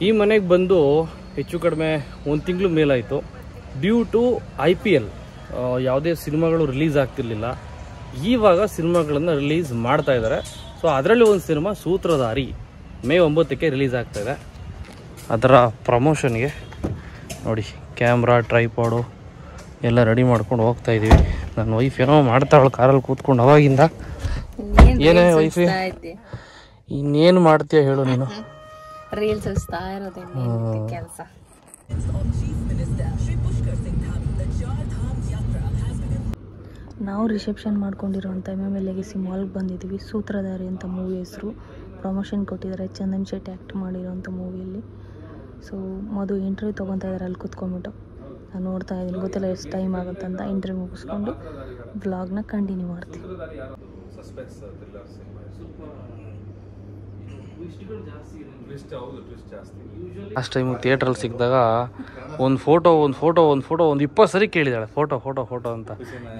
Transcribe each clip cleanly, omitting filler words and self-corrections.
ಈ ಮನೆಗೆ ಬಂದು ಹೆಚ್ಚು ಕಡಿಮೆ 1 ತಿಂಗಳು ಮೇಲಾಯಿತು. ಡ್ಯೂ ಟು IPL ಯಾವುದೇ ಸಿನಿಮಾಗಳು ರಿಲೀಸ್ ಆಗ್ತಿರ್ಲಿಲ್ಲ. ಇವಾಗ ಸಿನಿಮಾಗಳನ್ನು ರಿಲೀಸ್ ಮಾಡ್ತಾ ಇದ್ದಾರೆ. ಸೊ ಅದರಲ್ಲಿ ಒಂದು ಸಿನಿಮಾ ಸೂತ್ರಧಾರಿ ಮೇ 9ಕ್ಕೆ ರಿಲೀಸ್ ಆಗ್ತಾಯಿದೆ. ಅದರ ಪ್ರಮೋಷನ್ಗೆ ನೋಡಿ ಕ್ಯಾಮ್ರಾ ಟ್ರೈಪಾಡು ಎಲ್ಲ ರೆಡಿ ಮಾಡ್ಕೊಂಡು ಹೋಗ್ತಾ ಇದ್ದೀವಿ. ನನ್ನ ವೈಫ್ ಏನೋ ಮಾಡ್ತಾವಳು ಕಾರಲ್ಲಿ ಕೂತ್ಕೊಂಡು ಅವಾಗಿಂದ. ಏನೇ ವೈಫ್ ಇನ್ನೇನು ಮಾಡ್ತೀಯ ಹೇಳು ನೀನು? ರೀಲ್ಸ್ ಕೆಲಸ. ನಾವು ರಿಸೆಪ್ಷನ್ ಮಾಡ್ಕೊಂಡಿರೋಂಥ MML ಲೆಗಸಿ ಮಾಲ್ಗೆ ಬಂದಿದ್ದೀವಿ. ಸೂತ್ರಧಾರಿ ಅಂತ ಮೂವಿ ಹೆಸರು. ಪ್ರಮೋಷನ್ ಕೊಟ್ಟಿದ್ದಾರೆ. ಚಂದನ್ ಶೆಟ್ಟಿ ಆ್ಯಕ್ಟ್ ಮಾಡಿರೋಂಥ ಮೂವಿಯಲ್ಲಿ. ಸೊ ಮದು ಇಂಟರ್ವ್ಯೂ ತೊಗೊತಾ ಇದ್ದಾರೆ ಅಲ್ಲಿ ಕೂತ್ಕೊಂಡ್ಬಿಟ್ಟು. ನಾನು ನೋಡ್ತಾ ಇದ್ದೀನಿ, ಗೊತ್ತಿಲ್ಲ ಎಷ್ಟು ಟೈಮ್ ಆಗುತ್ತಂತ. ಇಂಟರ್ವ್ಯೂ ಮುಗಿಸ್ಕೊಂಡು ವ್ಲಾಗ್ನ ಕಂಟಿನ್ಯೂ ಮಾಡ್ತೀವಿ. ಲಾಸ್ಟ್ ಟೈಮು ಥಿಯೇಟ್ರಲ್ಲಿ ಸಿಕ್ಕಿದಾಗ ಒಂದು ಫೋಟೋ 20 ಸರಿ ಕೇಳಿದಾಳೆ ಫೋಟೋ ಅಂತ.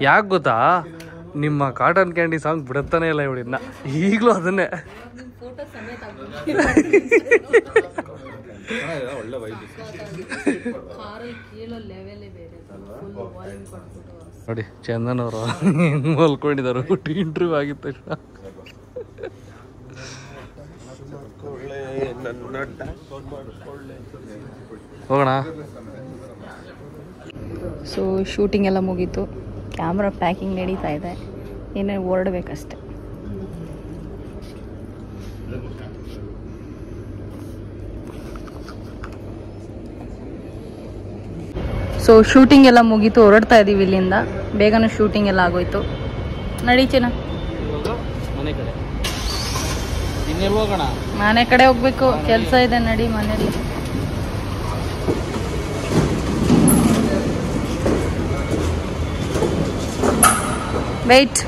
ಯಾಕೆ ಗೊತ್ತಾ, ನಿಮ್ಮ ಕಾಟನ್ ಕ್ಯಾಂಡಿ ಸಾಂಗ್ ಬಿಡುತ್ತಾನೆ ಇಲ್ಲ ಇವಳಿನ್ನ ಈಗಲೂ ಅದನ್ನೇ. ನೋಡಿ ಚಂದನ್ ಅವರು ಮಲ್ಕೊಂಡಿದ್ದಾರೆ ಇಂಟರ್ವ್ಯೂ ಆಗಿತ್ತು ತಕ್ಷಣ. ಹೋಗೋಣ. ಸೊ ಶೂಟಿಂಗ್ ಎಲ್ಲ ಮುಗೀತು. ಕ್ಯಾಮ್ರಾ ಪ್ಯಾಕಿಂಗ್ ನಡೀತಾ ಇದೆ. ಇನ್ನೇ ಹೊರಡಬೇಕಷ್ಟೆ. ಸೊ ಶೂಟಿಂಗ್ ಎಲ್ಲ ಮುಗೀತು, ಹೊರಡ್ತಾ ಇದ್ದೀವಿ ಇಲ್ಲಿಂದ. ಬೇಗನೆ ಶೂಟಿಂಗ್ ಎಲ್ಲ ಆಗೋಯ್ತು. ನಡೀಚಿನ ಮನೆ ಕಡೆ ಹೋಗ್ಬೇಕು, ಕೆಲಸ ಇದೆ. ನಡಿ ಮನೇಲಿ. Wait.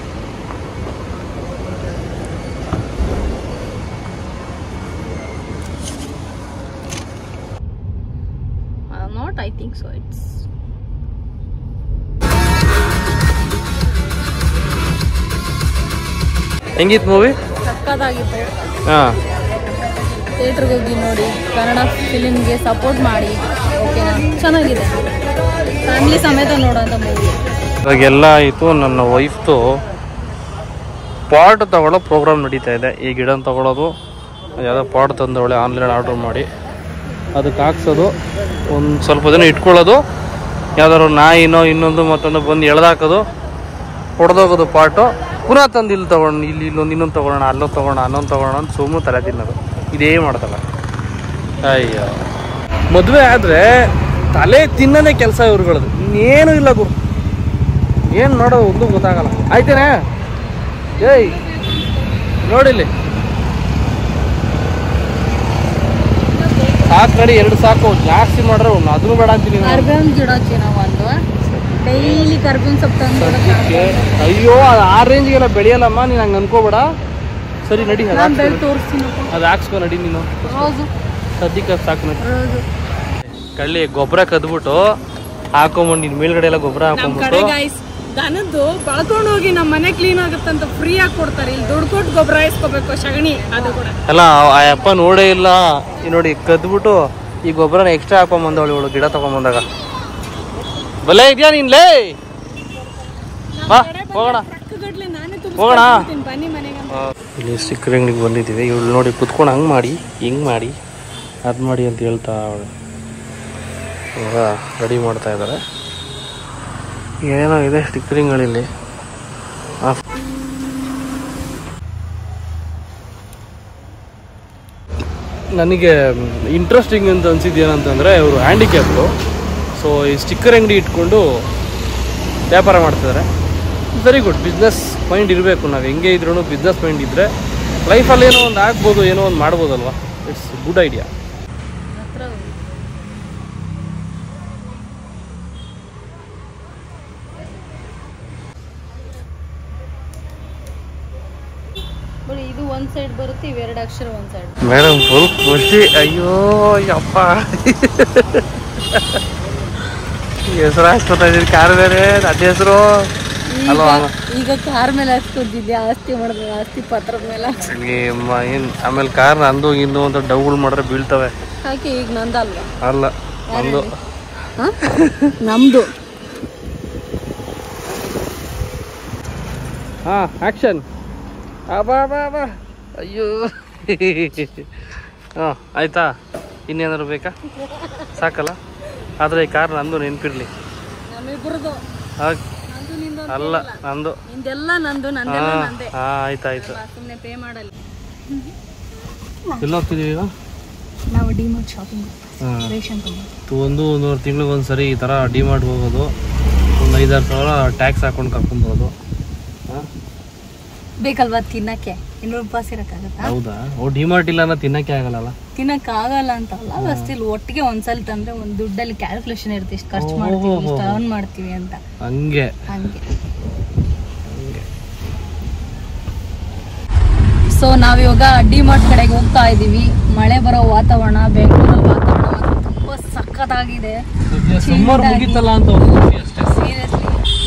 Not I think so. It's ಹೆಂಗಿತ್ತು ಮೂವಿ? ಸಕ್ಕತ್ತಾಗಿತ್ತು. ಹಾಂ, ಥಿಯೇಟ್ರಿಗೆ ಹೋಗಿ ನೋಡಿ, ಕನ್ನಡ ಫಿಲಿಮ್ಗೆ ಸಪೋರ್ಟ್ ಮಾಡಿ. ಓಕೆನಾ? ಚೆನ್ನಾಗಿದೆ. ಫ್ಯಾಮಿಲಿ ಸಮೇತ ನೋಡೋಂಥ ಮೂವಿ. ಇವಾಗೆಲ್ಲ ಆಯಿತು. ನನ್ನ ವೈಫ್ದು ಪಾಟ್ ತಗೊಳ್ಳೋ ಪ್ರೋಗ್ರಾಮ್ ನಡೀತಾ ಇದೆ. ಈ ಗಿಡ ತಗೊಳ್ಳೋದು, ಯಾವುದೋ ಪಾಟ್ ತಂದವಳೆ ಆನ್ಲೈನ್ ಆರ್ಡ್ರ್ ಮಾಡಿ ಅದಕ್ಕೆ ಹಾಕ್ಸೋದು, ಒಂದು ಸ್ವಲ್ಪ ದಿನ ಇಟ್ಕೊಳ್ಳೋದು, ಯಾವ್ದಾದ್ರು ನಾಯಿನೋ ಇನ್ನೊಂದು ಮತ್ತೊಂದು ಬಂದು ಎಳ್ದಾಕೋದು, ಹೊಡೆದೋಗೋದು ಪಾಟು, ಪುನಃ ತಂದು ಇಲ್ಲಿ ತೊಗೊಂಡು ಇಲ್ಲೊಂದು ಇನ್ನೊಂದು ತೊಗೊಳ್ಳೋಣ, ಅಲ್ಲೊಂದು ತೊಗೊಳ್ಳೋಣ, ಅನ್ನೊಂದು ತೊಗೊಳ್ಳೋಣ ಅಂತ ಸುಮ್ಮನೆ ತಲೆ ತಿನ್ನೋದು. ಇದೇ ಮಾಡ್ತಲ್ಲ. ಅಯ್ಯೋ, ಮದುವೆ ಆದರೆ ತಲೆ ತಿನ್ನೋದೇ ಕೆಲಸ ಇವ್ರುಗಳದು. ಇನ್ನೇನು ಇಲ್ಲ ಗುರು. ಏನು ನೋಡೋದು ಒಂದು ಗೊತ್ತಾಗಲ್ಲ. ಆಯ್ತೇನೆ? ಏಯ್ ನೋಡಿಲ್ಲಿ ಸಾಕು ನಡಿ, 2 ಸಾಕು. ಜಾಸ್ತಿ ಮಾಡ್ರೆ ಅದನ್ನು ಬೇಡ ಅಂತೀನಿ. ಕರ್ಬೇವಿನ ಗಿಡ ಒಂದು ಡೈಲಿ ಕರ್ಬೇವಿನ ಸೊಪ್ಪು ತಂದು. ಅಯ್ಯೋ, ಅದು ಆ ರೇಂಜ್ಗೆಲ್ಲ ಬೆಳೆಯಲ್ಲಮ್ಮ, ನೀನು ಹಂಗೆ ಅನ್ಕೋಬೇಡ. ಸರಿ ನಡಿ, ತೋರಿಸ್ತೀನಿ. ಅದು ಹಾಕ್ಸ್ಕೊ ನಡಿ ನೀನು. ಸದ್ಯಕ್ಕೆ ಸಾಕು ನಡಿ. ಕಳ್ಳಿ ಗೊಬ್ಬರ ಕದ್ಬಿಟ್ಟು ಹಾಕೊಂಬಂಡು ನಿನ್ನ ಮೇಲ್ಗಡೆ ಎಲ್ಲ ಗೊಬ್ಬರ ಹಾಕೊಂಡ್ಬಿಟ್ಟು ದನದ್ದು ಬಳ್ಕೊಂಡು ಹೋಗಿ ನಮ್ಮ ಮನೆ ಕ್ಲೀನ್ ಆಗುತ್ತಂತ ಫ್ರೀ ಆಗಿ ಕೊಡ್ತಾರೆ. ಇಲ್ಲಿ ದುಡ್ಡು ಕೊಟ್ಟು ಗೊಬ್ಬರ ಹಾಯಿಸ್ಕೋಬೇಕು, ಸಗಣಿ. ಅದು ಕೂಡ ಅಲ್ಲ, ಆ ಅಪ್ಪ ನೋಡೇ ಇಲ್ಲ. ನೋಡಿ ಕದ್ಬಿಟ್ಟು ಈ ಗೊಬ್ಬರನ ಎಕ್ಸ್ಟ್ರಾ ಹಾಕೊಂಬಂದವಳು ಇವಳು ಗಿಡ ತಗೊಂಬಂದಾಗ. ಬಲೆ ಇದೆಯಾ ನೀನ್ಲೇ? ಬಾ ಹೋಗೋಣ. ಇಲ್ಲಿ ಸ್ಟಿಕ್ಕರ್ ಅಂಗಡಿಗೆ ಬಂದಿದ್ದೀವಿ. ಇವಳು ನೋಡಿ ಕುತ್ಕೊಂಡು ಹಂಗೆ ಮಾಡಿ ಹಿಂಗೆ ಮಾಡಿ ಅದು ಮಾಡಿ ಅಂತ ಹೇಳ್ತಾ ಅವಳು. ಇವಾಗ ರೆಡಿ ಮಾಡ್ತಾ ಇದ್ದಾರೆ. ಏನೋ ಇದೆ ಸ್ಟಿಕ್ಕರಿಂಗ್ಗಳಲ್ಲಿ. ನನಗೆ ಇಂಟ್ರೆಸ್ಟಿಂಗ್ ಅಂತ ಅನ್ಸಿದ್ದು ಏನಂತಂದರೆ, ಇವರು ಹ್ಯಾಂಡಿಕ್ಯಾಪ್ರು. ಸೊ ಈ ಸ್ಟಿಕ್ಕರ್ ಅಂಗಡಿ ಇಟ್ಕೊಂಡು ವ್ಯಾಪಾರ ಮಾಡ್ತಿದ್ದಾರೆ. Very good. ಬಿಸ್ನೆಸ್ ಮೈಂಡ್ ಇರಬೇಕು. ನಾವು ಹೆಂಗೆ ಇದ್ರೂ ಬಿಸ್ನೆಸ್ ಮೈಂಡ್ ಇದ್ದರೆ ಲೈಫಲ್ಲಿ ಏನೋ ಒಂದು ಆಗ್ಬೋದು, ಏನೋ ಒಂದು ಮಾಡ್ಬೋದಲ್ವ. It's good idea. ಇದು ಒಂದು ಸೈಡ್ ಬರುತ್ತೆ, ಇವೆರಡು ಅಕ್ಷರ ಒಂದು ಸೈಡ್. ಮೇಡಮ್ ಫುಲ್ ಖುಷಿ. ಅಯ್ಯೋ ಯಪ್ಪ, ಹೆಸರು ಹಾಕ್ಸ್ಕೊತಾ ಇದ್ದೀರಿ. ಕಾರ್ ಬೇರೆ ಅದೇ ಹೆಸರು ಅಲ್ವಾ? ಈಗ ಕಾರ್ ಮೇಲೆ ಹಾಕ್ಸ್ಕೊತಿದ್ದೆ, ಆಸ್ತಿ ಮಾಡಿದ್ರೆ ಆಸ್ತಿ ಪತ್ರದ ಮೇಲೆ. ಆಮೇಲೆ ಕಾರ್ ಅಂದು ಇಂದು ಅಂತ ಡೌಗಳು ಮಾಡಿದ್ರೆ ಬೀಳ್ತವೆ. ಯಾಕೆ ಈಗ ನಂದಲ್ವಾ? ಅಲ್ಲ ನಮ್ಮದು. ನಮ್ಮದು. ಹಾಂ ಆ್ಯಕ್ಷನ್. ಬಾ ಬಾ ಬಾ. ಅಯ್ಯೋ ಹಾಂ ಆಯಿತಾ? ಇನ್ನೇನಾದ್ರು ಬೇಕಾ? ಸಾಕಲ್ಲ? ಆದರೆ ಈ ಕಾರ್ ನಂದು ನೆನಪಿರಲಿ. ನಮ್ಮಿಬ್ಬರದು. ಅಲ್ಲ ನಂದು. ನಿಂದೆಲ್ಲ ನಂದು, ನಂದೆಲ್ಲ ನಂದೆ. ಹಾಂ ಆಯ್ತಾಯ್ತು. ಸುಮ್ಮನೆ ಪೇ ಮಾಡಲ್ಲ. ಎಲ್ಲ ಹೋಗ್ತಿದ್ದೀವಿ ಈಗ? ನಾವು ಡಿಮಾರ್ಟ್ ಶಾಪಿಂಗ್ ರೇಷನ್ ಒಂದೂವರೆ ತಿಂಗಳಿಗೆ ಒಂದು ಸರಿ ಈ ಥರ ಡಿಮಾರ್ಟ್ಗೆ ಹೋಗೋದು, ಒಂದು 5-6 ಸಾವಿರ ಟ್ಯಾಕ್ಸ್ ಹಾಕೊಂಡು ಕರ್ಕೊಂಡ್ಬರೋದು. ಹಾಂ ಬೇಕಲ್ವಾ ತಿನ್ನಕ್ಕೆ? 200 ರೂಪಾಯಿ ಇರೋಕ್ಕಾಗತ್ತಾ? ಹೌದಾ? ಡಿಮಾರ್ಟ್ ಇಲ್ಲ ಅನ್ನೋ ತಿನ್ನಕ್ಕೆ ಆಗಲ್ಲ. ತಿನ್ನಕ್ಕಾಗಲ್ಲ ಅಂತಲ್ಲ, ಸ್ಟಿಲ್ ಒಟ್ಟಿಗೆ ಒಂದ್ಸಲ ತಂದ್ರೆ ಒಂದು ದುಡ್ಡಲ್ಲಿ ಕ್ಯಾಲ್ಕುಲೇಷನ್ ಇರುತ್ತೆ, ಇಷ್ಟು ಖರ್ಚು ಮಾಡ್ತೀವಿ, ಇಷ್ಟು ಅರ್ನ್ ಮಾಡ್ತೀವಿ ಅಂತ. ಹಂಗೆ ಸೊ ನಾವಿವಾಗ ಡಿಮಾರ್ಟ್ ಕಡೆಗೆ ಹೋಗ್ತಾ ಇದ್ದೀವಿ. ಮಳೆ ಬರೋ ವಾತಾವರಣ, ಬೆಂಗಳೂರಲ್ಲಿ ವಾತಾವರಣ ಮಾತ್ರ ತುಂಬ ಸಖತ್ತಾಗಿದೆ. ಸೀರಿಯಸ್ಲಿ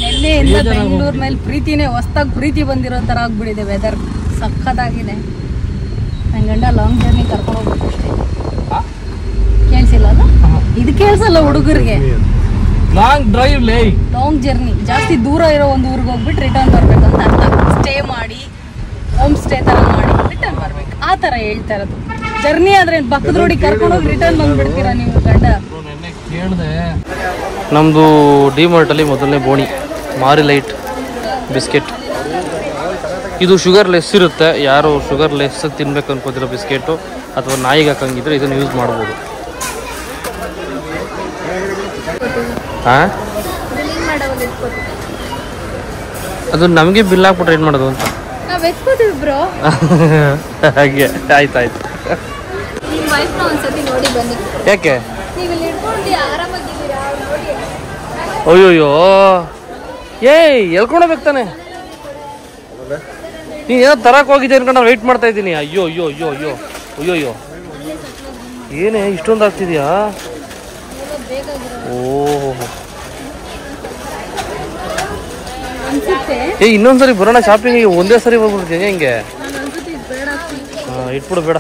ನಿನ್ನೆಯಿಂದ ಬೆಂಗಳೂರು ಮೇಲೆ ಪ್ರೀತಿನೇ ಹೊಸ್ದಾಗಿ ಪ್ರೀತಿ ಬಂದಿರೋ ಥರ ಆಗ್ಬಿಟ್ಟಿದೆ. ವೆದರ್ ಸಖತ್ತಾಗಿದೆ. ನನ್ನ ಗಂಡ ಲಾಂಗ್ ಜರ್ನಿ ಕರ್ಕೊಂಡು ಹೋಗ್ಬೇಕು ಅಷ್ಟೇ. ಕೇಳಿಸಿಲ್ಲ ಅಲ್ಲ? ಇದು ಕೇಳಿಸಲ್ಲ ಹುಡುಗರಿಗೆ. ಲಾಂಗ್ ಡ್ರೈವ್, ಲಾಂಗ್ ಜರ್ನಿ, ಜಾಸ್ತಿ ದೂರ ಇರೋ ಒಂದು ಊರಿಗೆ ಹೋಗ್ಬಿಟ್ಟು ರಿಟರ್ನ್ ಬರ್ಬೇಕಂತ ಅರ್ಥ. ಸ್ಟೇ ಮಾಡಿ, ಹೋಮ್ ಸ್ಟೇ ಥರ ಮಾಡಿ ರಿಟರ್ನ್ ಬರ್ಬೇಕು, ಆ ಥರ ಹೇಳ್ತಾ ಇರೋದು. ಜರ್ನಿ ಆದರೆ ಪಕ್ಕದ ರೋಡಿಗೆ ಕರ್ಕೊಂಡೋಗಿ ರಿಟರ್ನ್ ಬಂದ್ಬಿಡ್ತೀರಾ ನೀವು ಗಂಡ? ನಮ್ಮದು ಡಿಮಾರ್ಟಲ್ಲಿ ಮೊದಲನೇ ಬೋಣಿ ಮಾರಿ ಲೈಟ್ ಬಿಸ್ಕೆಟ್. ಇದು ಶುಗರ್ ಲೆಸ್ ಇರುತ್ತೆ. ಯಾರು ಶುಗರ್ ಲೆಸ್ ತಿನ್ಬೇಕು ಅನ್ಕೋತಿರೋ ಬಿಸ್ಕೆಟು ಅಥವಾ ನಾಯಿಗೆ ಹಾಕಂಗಿದ್ರೆ ಇದನ್ನು ಯೂಸ್ ಮಾಡ್ಬೋದು. ಹಾಂ, ಅದು ನಮಗೆ ಬಿಲ್ ಹಾಕ್ಬಿಟ್ರೆ ಏನು ಮಾಡೋದು ಅಂತ ಹಾಗೆ. ಆಯ್ತಾಯ್ತು. ಯಾಕೆ? ಅಯ್ಯೋಯ್ಯೋ, ಎಲ್ಕೊಂಡೋಗ್ಬೇಕು ತಾನೆ. ನೀನು ಏನೋ ತರಕ್ಕೆ ಹೋಗಿದ್ದೆ ಅನ್ಕೊಂಡು ನಾನು ವೆಯ್ಟ್ ಮಾಡ್ತಾ ಇದ್ದೀನಿ. ಅಯ್ಯೋ ಅಯ್ಯೋ ಅಯ್ಯೋ ಅಯ್ಯೋ ಅಯ್ಯೋಯ್ಯೋ, ಏನೇ ಇಷ್ಟೊಂದು ಆಗ್ತಿದ್ಯಾ? ಓಹೋ, ಇನ್ನೊಂದ್ಸರಿ ಬರೋಣ ಶಾಪಿಂಗ್. ಒಂದೇ ಸರಿ ಹೋಗ್ಬಿಡ್ತೀನಿ ಹೆಂಗೆ? ಇಟ್ಬಿಡು, ಬೇಡ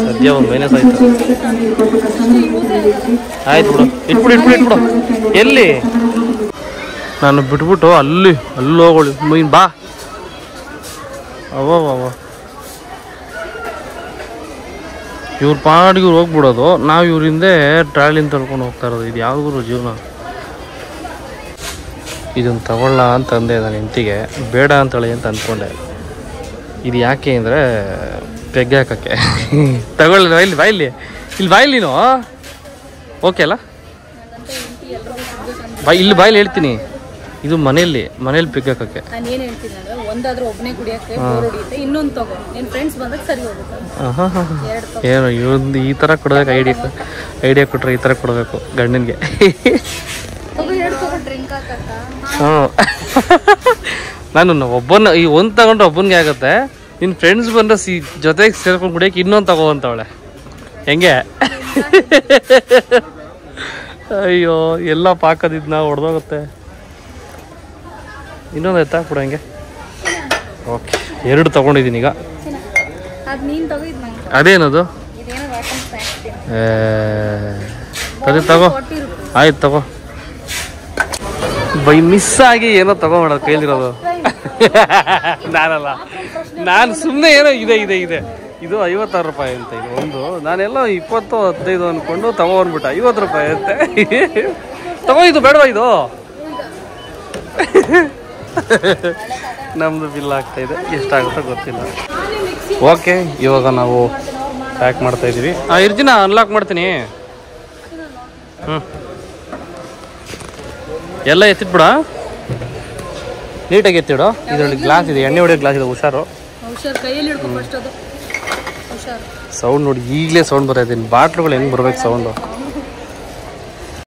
ಸದ್ಯ ಒಂದು ಮೈನಸ್ ಆಯ್ತು. ಆಯ್ತು ಬಿಡು, ಇಟ್ಬಿಡು. ಎಲ್ಲಿ? ನಾನು ಬಿಟ್ಬಿಟ್ಟು ಅಲ್ಲಿ ಹೋಗೋಳು. ಮೀನ್ ಬಾ. ಅವ್ವ, ಇವ್ರ ಪಾಡಿಗೆ ಇವ್ರು ಹೋಗ್ಬಿಡೋದು, ನಾವು ಇವ್ರಿಂದೆ ಟ್ರಾಲಿನ ತಳ್ಕೊಂಡು ಹೋಗ್ತಾ ಇರೋದು. ಇದು ಯಾವ್ದು ಜೀವನ? ಇದನ್ನು ತಗೊಳ್ಳ ಅಂತಂದೆ ನಾನು ಹೆಂಡತಿಗೆ, ಬೇಡ ಅಂತೇಳಿ ಅಂತ ಅಂದ್ಕೊಂಡೆ. ಇದು ಯಾಕೆ ಅಂದರೆ ಪೆಗ್ಗೆ ಹಾಕೋಕ್ಕೆ. ತಗೊಳ್ಳಿ, ಇಲ್ಲಿ ಬಾಯಿಲಿ ನೀನು. ಓಕೆ ಅಲ್ಲ? ಇಲ್ಲಿ ಬಾಯಿಲಿ ಹೇಳ್ತೀನಿ. ಇದು ಮನೇಲಿ ಪೆಗ್ಗೆ ಹಾಕೋಕ್ಕೆ. ಏನು ಇವೊಂದು ಈ ಥರ ಕೊಡೋದಕ್ಕೆ ಐಡಿಯಾ ಕೊಟ್ಟರೆ ಈ ಥರ ಕೊಡಬೇಕು ಗಂಡನಿಗೆ. ನಾನು ಒಬ್ಬನ ಈ ಒಂದು ತಗೊಂಡ್ರೆ ಒಬ್ಬನಿಗೆ ಆಗುತ್ತೆ. ನಿನ್ನ ಫ್ರೆಂಡ್ಸ್ ಬಂದರೆ ಜೊತೆಗೆ ಸೇರ್ಕೊಂಡು ಕುಡಿಯೋಕೆ ಇನ್ನೊಂದು ತಗೋ ಅಂತವಳೆ. ಹೆಂಗೆ? ಅಯ್ಯೋ, ಎಲ್ಲ ಪಾಕದಿದ್ದು ನಾವು ಹೊಡೆದೋಗುತ್ತೆ. ಇನ್ನೊಂದು ಎತ್ತಾಕ್ಬಿಡ ಹಂಗೆ. ಓಕೆ, 2 ತಗೊಂಡಿದ್ದೀನಿ ಈಗ. ಅದೇನದು? ಸರಿ ತಗೋ, ಆಯ್ತು ತಗೋ. ಬೈ ಮಿಸ್ ಆಗಿ ಏನೋ ತಗೊಂಬಿಡೋದು ಕೈಲಿರೋದು. ನಾನಲ್ಲ, ನಾನು ಸುಮ್ಮನೆ ಏನೋ ಇದೆ ಇದು 56 ರೂಪಾಯಿ ಅಂತ. ಇದು ಒಂದು ನಾನೆಲ್ಲ 20-15 ಅಂದ್ಕೊಂಡು ತಗೊಂಡ್ಬಿಟ್ಟ. 50 ರೂಪಾಯಿ ಅಂತೆ. ತಗೋ, ಇದು ಬೇಡವಾ? ಇದು ನಮ್ಮದು ಬಿಲ್ ಆಗ್ತಾ ಇದೆ, ಎಷ್ಟಾಗುತ್ತೋ ಗೊತ್ತಿಲ್ಲ. ಓಕೆ, ಇವಾಗ ನಾವು ಪ್ಯಾಕ್ ಮಾಡ್ತಾ ಇದ್ದೀವಿ. ಇರ್ಜಿನ ಅನ್ಲಾಕ್ ಮಾಡ್ತೀನಿ. ಎಲ್ಲ ಎತ್ತಿಟ್ಬಿಡ, ನೀಟಾಗಿ ಎತ್ತಿಡು. ಇದರಲ್ಲಿ ಗ್ಲಾಸ್ ಇದೆ, ಎಣ್ಣೆ ಹೊಡೆಯೋ ಗ್ಲಾಸ್ ಇದೆ. ಹುಷಾರು. ಸೌಂಡ್ ನೋಡಿ, ಈಗಲೇ ಸೌಂಡ್ ಬರ್ತಾ ಇದ್ದೀನಿ. ಬಾಟ್ಲುಗಳು ಹೆಂಗೆ ಬರ್ಬೇಕು ಸೌಂಡು.